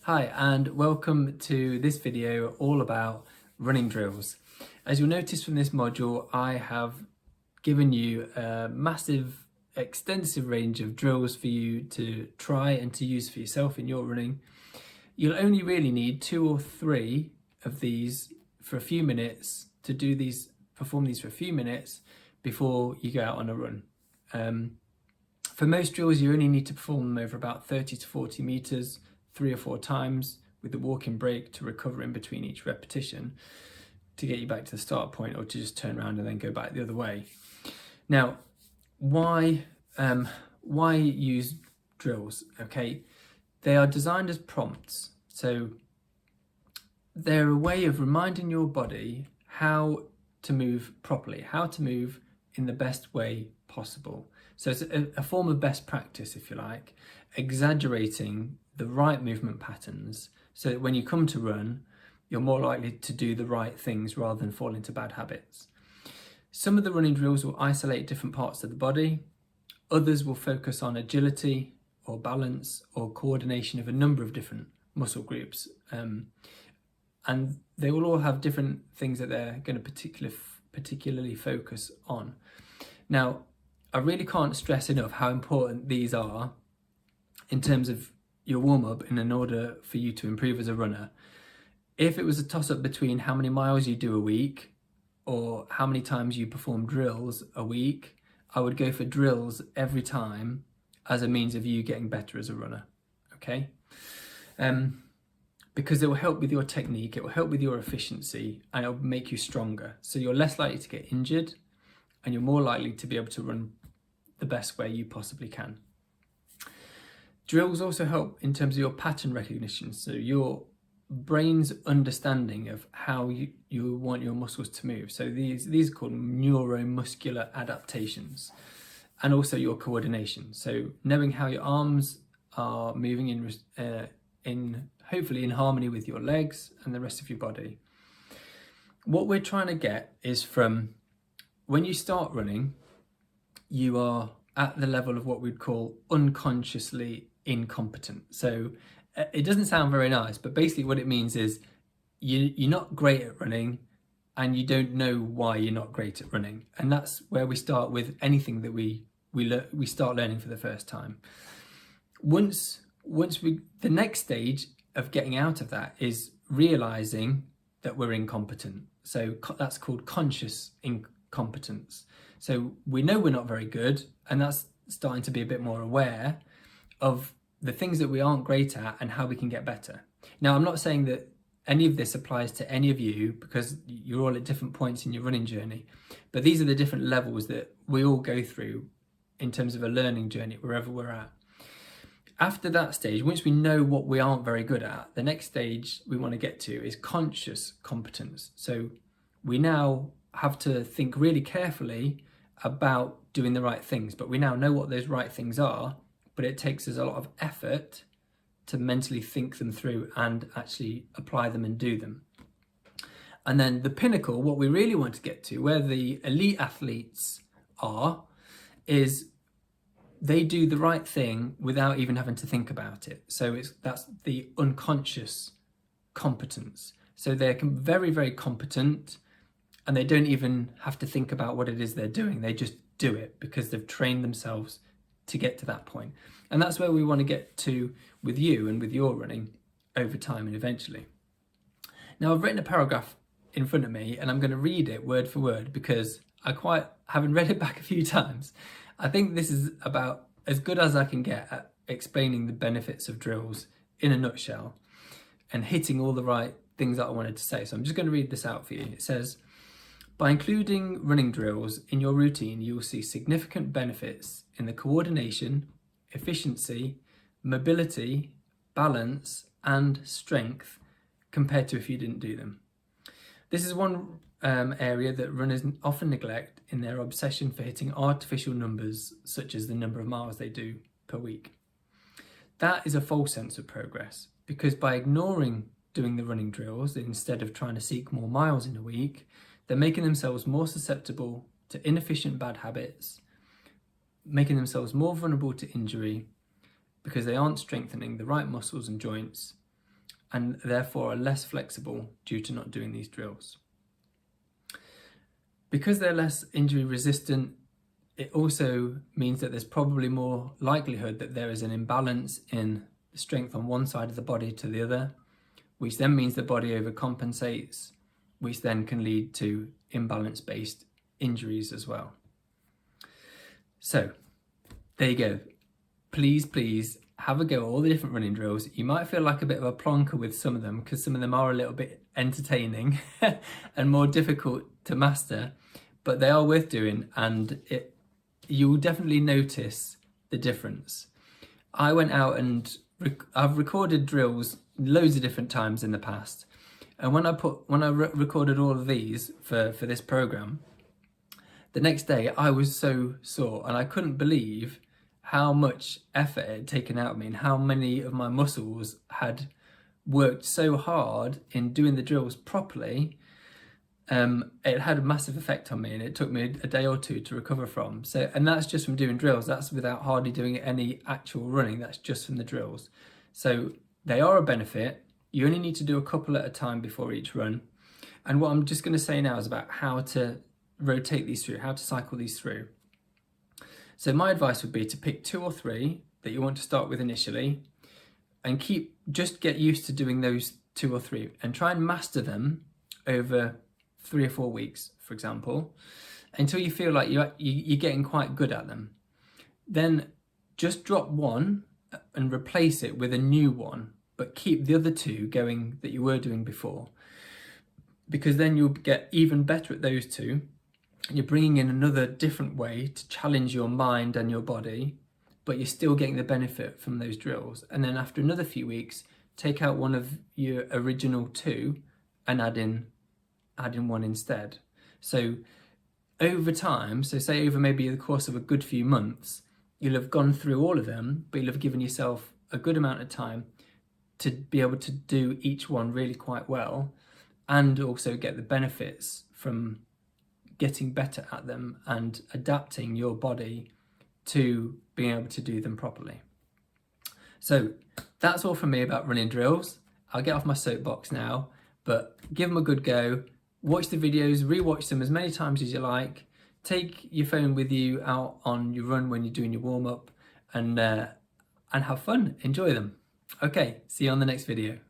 Hi and welcome to this video all about running drills. As you'll notice from this module, I have given you a massive, extensive range of drills for you to try and to use for yourself in your running. You'll only really need 2 or 3 of these for a few minutes to perform these for a few minutes before you go out on a run. For most drills, you only need to perform them over about 30 to 40 meters, 3 or 4 times with the walking break to recover in between each repetition to get you back to the start point, or to just turn around and then go back the other way. Now, why use drills? Okay, they are designed as prompts. So they're a way of reminding your body how to move properly, how to move in the best way possible. So it's a form of best practice, if you like, exaggerating the right movement patterns so that when you come to run, you're more likely to do the right things rather than fall into bad habits. Some of the running drills will isolate different parts of the body. Others will focus on agility or balance or coordination of a number of different muscle groups. And they will all have different things that they're going to particularly focus on. Now, I really can't stress enough how important these are in terms of your warm-up and in order for you to improve as a runner. If it was a toss-up between how many miles you do a week or how many times you perform drills a week, I would go for drills every time as a means of you getting better as a runner, okay? Because it will help with your technique, it will help with your efficiency, and it will make you stronger. So you're less likely to get injured and you're more likely to be able to run the best way you possibly can. Drills also help in terms of your pattern recognition, so your brain's understanding of how you want your muscles to move. So these are called neuromuscular adaptations, and also your coordination. So knowing how your arms are moving in hopefully in harmony with your legs and the rest of your body. What we're trying to get is from when you start running, you are at the level of what we'd call unconsciously incompetent. So it doesn't sound very nice, but basically what it means is you're not great at running and you don't know why you're not great at running. And that's where we start with anything that we start learning for the first time. The next stage of getting out of that is realizing that we're incompetent. So that's called conscious incompetence. So we know we're not very good, and that's starting to be a bit more aware of the things that we aren't great at and how we can get better. Now, I'm not saying that any of this applies to any of you because you're all at different points in your running journey, but these are the different levels that we all go through in terms of a learning journey wherever we're at. After that stage, once we know what we aren't very good at, the next stage we want to get to is conscious competence. So we now have to think really carefully about doing the right things, but we now know what those right things are, but it takes us a lot of effort to mentally think them through and actually apply them and do them. And then the pinnacle, what we really want to get to, where the elite athletes are, is they do the right thing without even having to think about it. So that's the unconscious competence. So they're very, very competent, and they don't even have to think about what it is they're doing. They just do it because they've trained themselves to get to that point. And that's where we want to get to with you and with your running over time and eventually. Now, I've written a paragraph in front of me and I'm going to read it word for word because having read it back a few times, I think this is about as good as I can get at explaining the benefits of drills in a nutshell and hitting all the right things that I wanted to say. So I'm just going to read this out for you. It says, by including running drills in your routine, you will see significant benefits in the coordination, efficiency, mobility, balance, and strength compared to if you didn't do them. This is one area that runners often neglect in their obsession for hitting artificial numbers, such as the number of miles they do per week. That is a false sense of progress, because by ignoring doing the running drills instead of trying to seek more miles in a week, they're making themselves more susceptible to inefficient bad habits, making themselves more vulnerable to injury because they aren't strengthening the right muscles and joints, and therefore are less flexible due to not doing these drills. Because they're less injury resistant, it also means that there's probably more likelihood that there is an imbalance in the strength on one side of the body to the other, which then means the body overcompensates, which then can lead to imbalance-based injuries as well. So there you go. Please have a go at all the different running drills. You might feel like a bit of a plonker with some of them because some of them are a little bit entertaining and more difficult to master, but they are worth doing, and you'll definitely notice the difference. I went out and I've recorded drills loads of different times in the past, and when I recorded all of these for this program, the next day I was so sore and I couldn't believe how much effort it had taken out of me and how many of my muscles had worked so hard in doing the drills properly. It had a massive effect on me, and it took me a day or two to recover from. So, and that's just from doing drills. That's without hardly doing any actual running. That's just from the drills. So they are a benefit. You only need to do a couple at a time before each run. And what I'm just going to say now is about how to rotate these through, how to cycle these through. So my advice would be to pick 2 or 3 that you want to start with initially, and just get used to doing those 2 or 3 and try and master them over 3 or 4 weeks, for example, until you feel like you're getting quite good at them. Then just drop one and replace it with a new one, but keep the other 2 going that you were doing before, because then you'll get even better at those 2. You're bringing in another different way to challenge your mind and your body, but you're still getting the benefit from those drills. And then after another few weeks, take out one of your original 2 and add in one instead. So over time, so say over maybe the course of a good few months, you'll have gone through all of them, but you'll have given yourself a good amount of time to be able to do each one really quite well, and also get the benefits from getting better at them and adapting your body to being able to do them properly. So that's all from me about running drills. I'll get off my soapbox now, but give them a good go. Watch the videos, rewatch them as many times as you like. Take your phone with you out on your run when you're doing your warm-up, and have fun, enjoy them. Okay, see you on the next video.